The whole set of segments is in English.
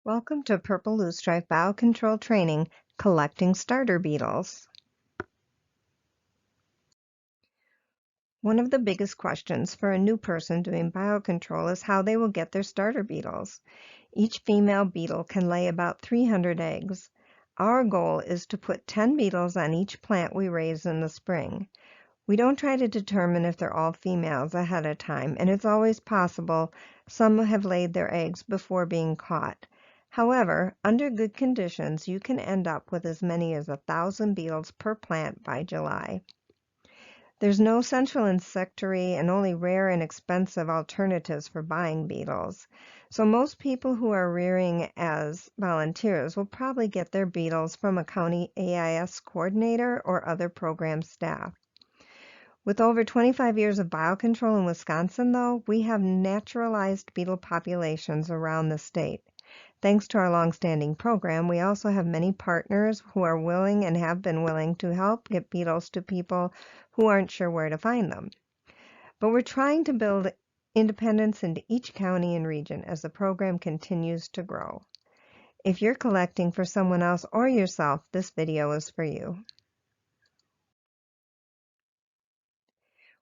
Welcome to Purple Loosestrife Biocontrol Training, Collecting Starter Beetles. One of the biggest questions for a new person doing biocontrol is how they will get their starter beetles. Each female beetle can lay about 300 eggs. Our goal is to put 10 beetles on each plant we raise in the spring. We don't try to determine if they're all females ahead of time, and it's always possible some have laid their eggs before being caught. However, under good conditions, you can end up with as many as 1,000 beetles per plant by July. There's no central insectary and only rare and expensive alternatives for buying beetles. So most people who are rearing as volunteers will probably get their beetles from a county AIS coordinator or other program staff. With over 25 years of biocontrol in Wisconsin, though, we have naturalized beetle populations around the state. Thanks to our longstanding program, we also have many partners who are willing and have been willing to help get beetles to people who aren't sure where to find them. But we're trying to build independence into each county and region as the program continues to grow. If you're collecting for someone else or yourself, this video is for you.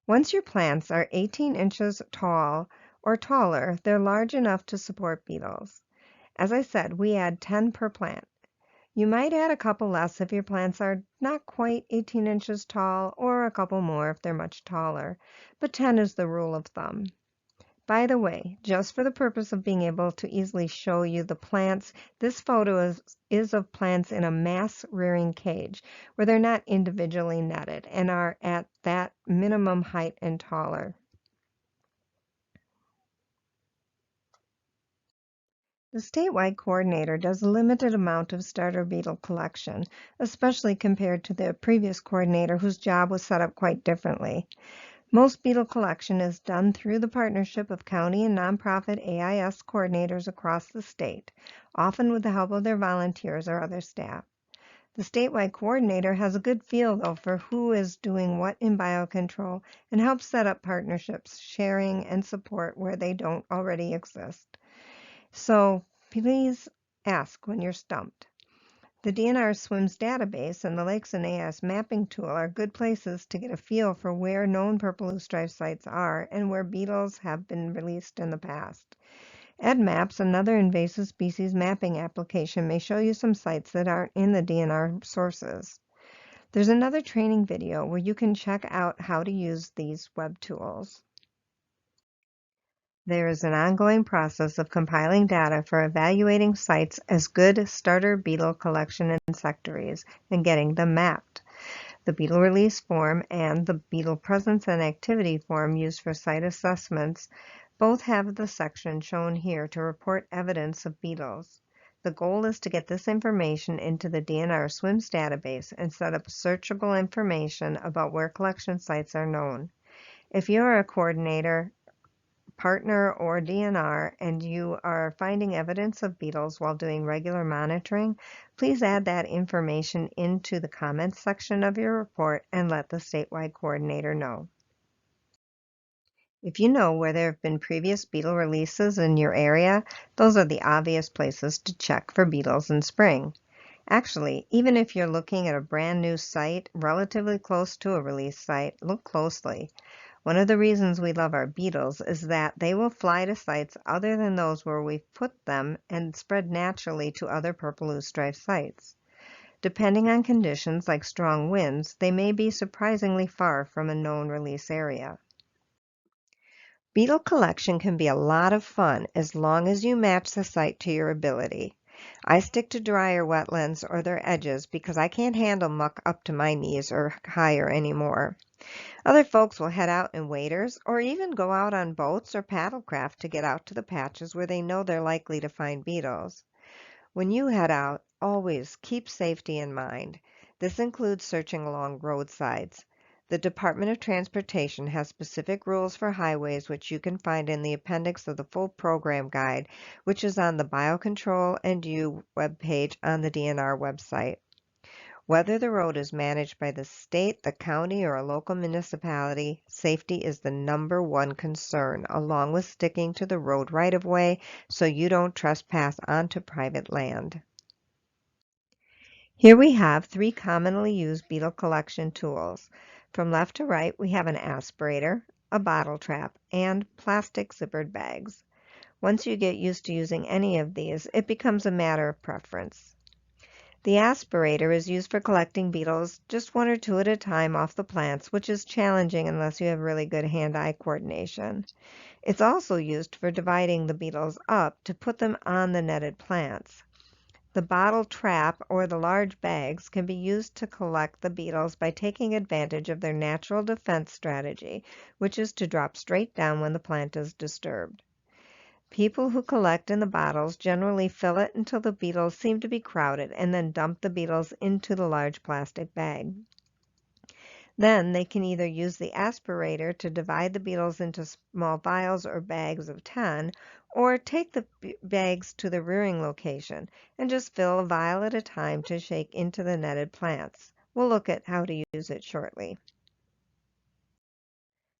Once your plants are 18 inches tall or taller, they're large enough to support beetles. As I said, we add 10 per plant. You might add a couple less if your plants are not quite 18 inches tall, or a couple more if they're much taller, but 10 is the rule of thumb. By the way, just for the purpose of being able to easily show you the plants, this photo is of plants in a mass rearing cage where they're not individually netted and are at that minimum height and taller. The statewide coordinator does a limited amount of starter beetle collection, especially compared to the previous coordinator whose job was set up quite differently. Most beetle collection is done through the partnership of county and nonprofit AIS coordinators across the state, often with the help of their volunteers or other staff. The statewide coordinator has a good feel, though, for who is doing what in biocontrol and helps set up partnerships, sharing, and support where they don't already exist. So please ask when you're stumped. The DNR SWIMS database and the Lakes and AIS mapping tool are good places to get a feel for where known purple loosestrife sites are and where beetles have been released in the past. EdMaps, another invasive species mapping application, may show you some sites that aren't in the DNR sources. There's another training video where you can check out how to use these web tools. There is an ongoing process of compiling data for evaluating sites as good starter beetle collection insectaries and getting them mapped. The beetle release form and the beetle presence and activity form used for site assessments both have the section shown here to report evidence of beetles. The goal is to get this information into the DNR SWIMS database and set up searchable information about where collection sites are known. If you're a coordinator, partner, or DNR, and you are finding evidence of beetles while doing regular monitoring, please add that information into the comments section of your report and let the statewide coordinator know. If you know where there have been previous beetle releases in your area, those are the obvious places to check for beetles in spring. Actually, even if you're looking at a brand new site relatively close to a release site, look closely. One of the reasons we love our beetles is that they will fly to sites other than those where we've put them and spread naturally to other purple loosestrife sites. Depending on conditions like strong winds, they may be surprisingly far from a known release area. Beetle collection can be a lot of fun as long as you match the site to your ability. I stick to drier wetlands or their edges because I can't handle muck up to my knees or higher anymore. Other folks will head out in waders or even go out on boats or paddlecraft to get out to the patches where they know they're likely to find beetles. When you head out, always keep safety in mind. This includes searching along roadsides. The Department of Transportation has specific rules for highways which you can find in the appendix of the full program guide, which is on the Biocontrol and You webpage on the DNR website. Whether the road is managed by the state, the county, or a local municipality, safety is the #1 concern, along with sticking to the road right-of-way so you don't trespass onto private land. Here we have 3 commonly used beetle collection tools. From left to right, we have an aspirator, a bottle trap, and plastic zippered bags. Once you get used to using any of these, it becomes a matter of preference. The aspirator is used for collecting beetles just 1 or 2 at a time off the plants, which is challenging unless you have really good hand-eye coordination. It's also used for dividing the beetles up to put them on the netted plants. The bottle trap or the large bags can be used to collect the beetles by taking advantage of their natural defense strategy, which is to drop straight down when the plant is disturbed. People who collect in the bottles generally fill it until the beetles seem to be crowded and then dump the beetles into the large plastic bag. Then they can either use the aspirator to divide the beetles into small vials or bags of 10, or take the bags to the rearing location and just fill a vial at a time to shake into the netted plants. We'll look at how to use it shortly.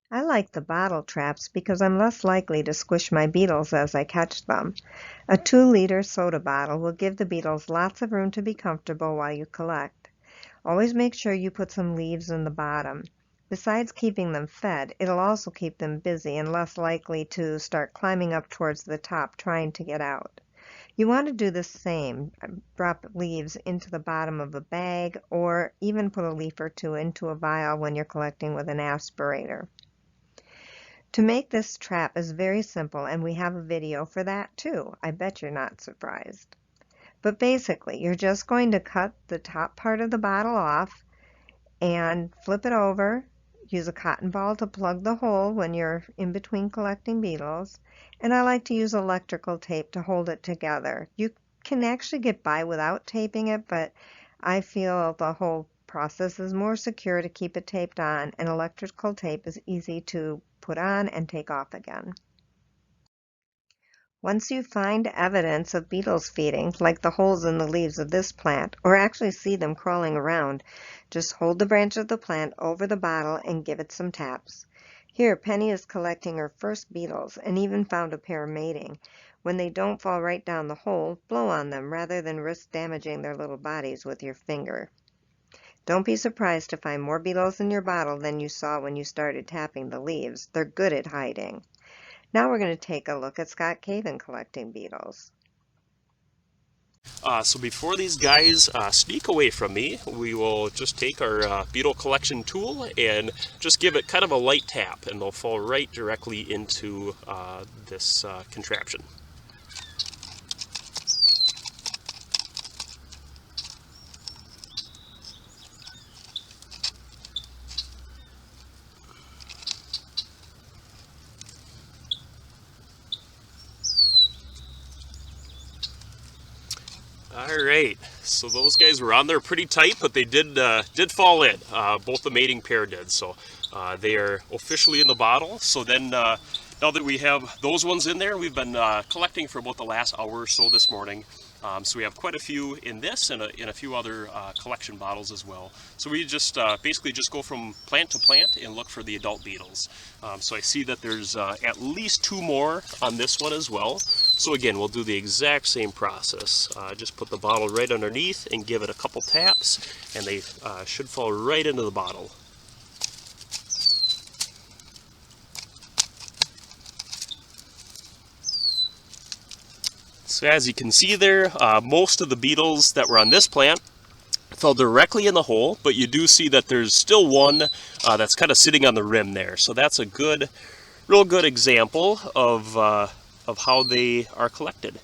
I like the bottle traps because I'm less likely to squish my beetles as I catch them. A 2-liter soda bottle will give the beetles lots of room to be comfortable while you collect. Always make sure you put some leaves in the bottom. Besides keeping them fed, it'll also keep them busy and less likely to start climbing up towards the top trying to get out. You want to do the same. Drop leaves into the bottom of a bag or even put a leaf or 2 into a vial when you're collecting with an aspirator. To make this trap is very simple, and we have a video for that too. I bet you're not surprised. But basically, you're just going to cut the top part of the bottle off and flip it over. Use a cotton ball to plug the hole when you're in between collecting beetles. And I like to use electrical tape to hold it together. You can actually get by without taping it, but I feel the whole process is more secure to keep it taped on, and electrical tape is easy to put on and take off again. Once you find evidence of beetles feeding, like the holes in the leaves of this plant, or actually see them crawling around, just hold the branch of the plant over the bottle and give it some taps. Here, Penny is collecting her first beetles and even found a pair mating. When they don't fall right down the hole, blow on them rather than risk damaging their little bodies with your finger. Don't be surprised to find more beetles in your bottle than you saw when you started tapping the leaves. They're good at hiding. Now we're going to take a look at Scott Caven collecting beetles. So before these guys sneak away from me, we will just take our beetle collection tool and just give it kind of a light tap, and they'll fall right directly into this contraption. All right, so those guys were on there pretty tight, but they did fall in. Both the mating pair did, so they are officially in the bottle. So then, now that we have those ones in there, we've been collecting for about the last hour or so this morning. So we have quite a few in this and a few other collection bottles as well. So we just basically just go from plant to plant and look for the adult beetles. So I see that there's at least 2 more on this one as well. So again, we'll do the exact same process. Just put the bottle right underneath and give it a couple taps, and they should fall right into the bottle. So as you can see there, most of the beetles that were on this plant fell directly in the hole, but you do see that there's still one that's kind of sitting on the rim there. So that's a real good example of how they are collected.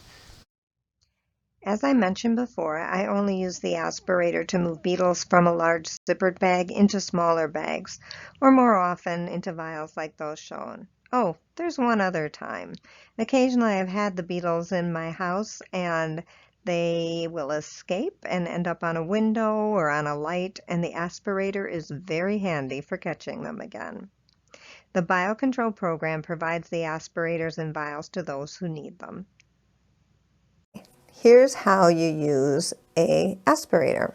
As I mentioned before, I only use the aspirator to move beetles from a large zippered bag into smaller bags, or more often into vials like those shown. Oh, there's one other time. Occasionally I've had the beetles in my house and they will escape and end up on a window or on a light, and the aspirator is very handy for catching them again. The Biocontrol program provides the aspirators and vials to those who need them. Here's how you use an aspirator.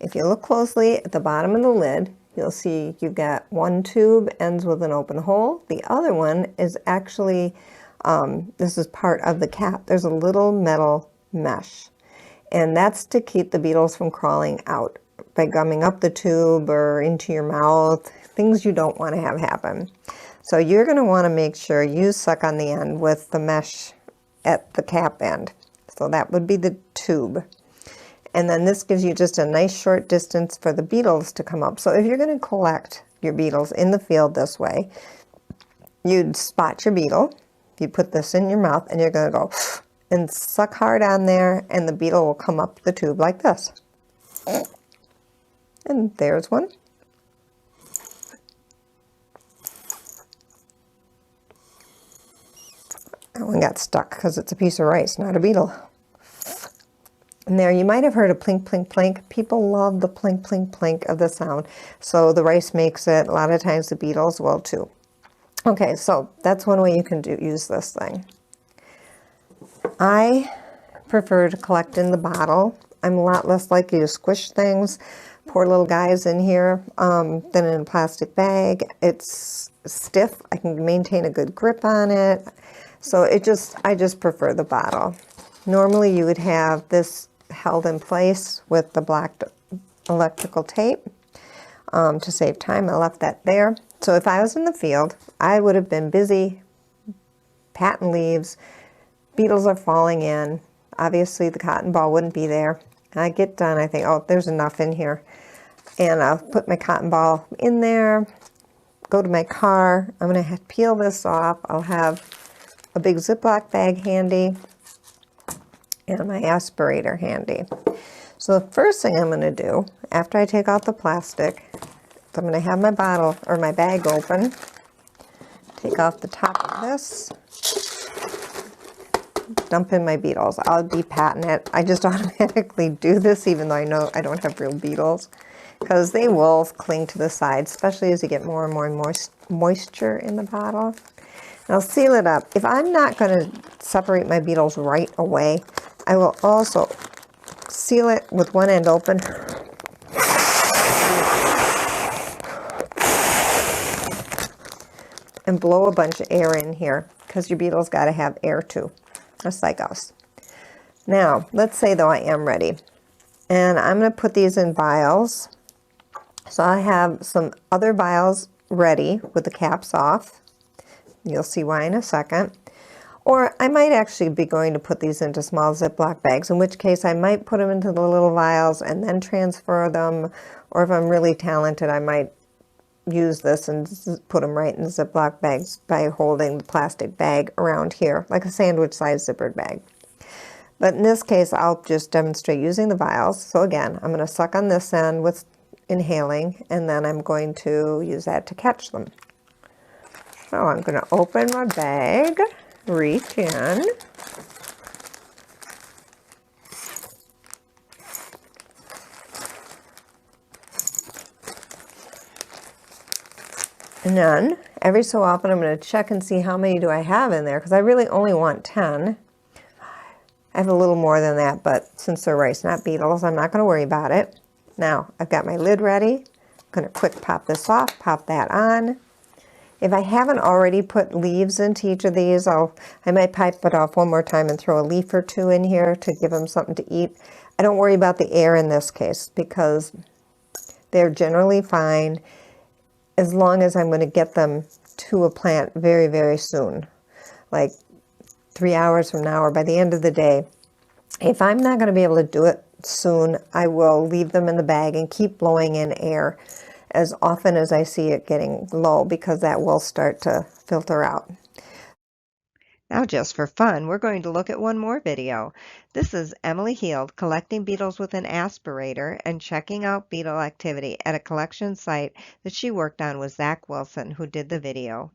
If you look closely at the bottom of the lid, you'll see you've got one tube ends with an open hole. The other one is actually, this is part of the cap. There's a little metal mesh, and that's to keep the beetles from crawling out by gumming up the tube or into your mouth, things you don't want to have happen. So you're going to want to make sure you suck on the end with the mesh at the cap end. So that would be the tube. And then this gives you just a nice short distance for the beetles to come up. So if you're going to collect your beetles in the field this way, you'd spot your beetle, you put this in your mouth, and you're going to go and suck hard on there, and the beetle will come up the tube like this. And there's one. That one got stuck because it's a piece of rice, not a beetle. And there, you might have heard a plink, plink, plink. People love the plink, plink, plink of the sound. So the rice makes it. A lot of times the beetles will too. Okay, so that's one way you can use this thing. I prefer to collect in the bottle. I'm a lot less likely to squish things, poor little guys in here, than in a plastic bag. It's stiff. I can maintain a good grip on it. So I just prefer the bottle. Normally you would have this held in place with the black electrical tape. To save time, I left that there. So if I was in the field, I would have been busy patting leaves. Beetles are falling in. Obviously the cotton ball wouldn't be there. I get done, I think, oh, there's enough in here. And I'll put my cotton ball in there, go to my car. I'm going to peel this off. I'll have a big Ziploc bag handy and my aspirator handy. So the first thing I'm going to do after I take out the plastic, I'm going to have my bottle or my bag open, take off the top of this, dump in my beetles. I'll be patting it. I just automatically do this even though I know I don't have real beetles, because they will cling to the sides, especially as you get more and more moisture in the bottle. And I'll seal it up. If I'm not going to separate my beetles right away, I will also seal it with one end open and blow a bunch of air in here, because your beetles got to have air too, just like us. Now, let's say though I am ready, and I'm going to put these in vials. So I have some other vials ready with the caps off. You'll see why in a second. Or I might actually be going to put these into small Ziploc bags, in which case I might put them into the little vials and then transfer them. Or if I'm really talented, I might use this and put them right in Ziploc bags by holding the plastic bag around here, like a sandwich-sized zippered bag. But in this case, I'll just demonstrate using the vials. So again, I'm going to suck on this end with inhaling, and then I'm going to use that to catch them. So I'm going to open my bag, reach in, and then every so often I'm going to check and see how many do I have in there, because I really only want 10. I have a little more than that, but since they're rice, not beetles, I'm not going to worry about it. Now I've got my lid ready. I'm going to quick pop this off, pop that on. If I haven't already put leaves into each of these, I might pipe it off one more time and throw a leaf or two in here to give them something to eat. I don't worry about the air in this case, because they're generally fine as long as I'm going to get them to a plant very, very soon, like 3 hours from now or by the end of the day. If I'm not going to be able to do it soon, I will leave them in the bag and keep blowing in air as often as I see it getting low, because that will start to filter out. Now, just for fun, we're going to look at one more video. This is Emily Heald collecting beetles with an aspirator and checking out beetle activity at a collection site that she worked on with Zach Wilson, who did the video.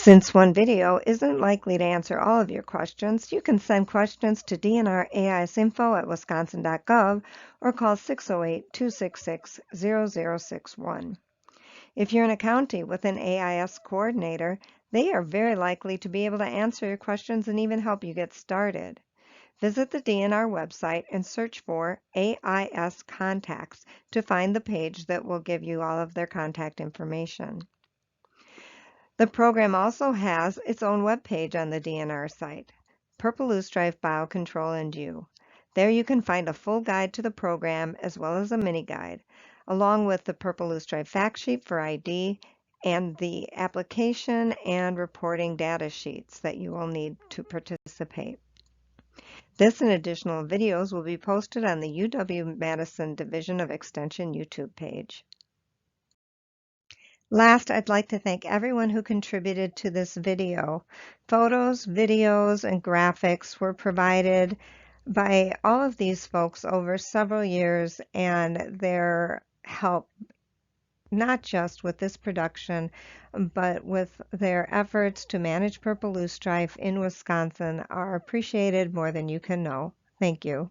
Since one video isn't likely to answer all of your questions, you can send questions to dnrasinfo@wisconsin.gov or call 608-266-0061. If you're in a county with an AIS coordinator, they are very likely to be able to answer your questions and even help you get started. Visit the DNR website and search for AIS contacts to find the page that will give you all of their contact information. The program also has its own webpage on the DNR site, Purple Loosestrife Biocontrol and You. There you can find a full guide to the program as well as a mini guide, along with the Purple Loosestrife fact sheet for ID and the application and reporting data sheets that you will need to participate. This and additional videos will be posted on the UW-Madison Division of Extension YouTube page. Last, I'd like to thank everyone who contributed to this video. Photos, videos, and graphics were provided by all of these folks over several years, and their help, not just with this production, but with their efforts to manage purple loosestrife in Wisconsin, are appreciated more than you can know. Thank you.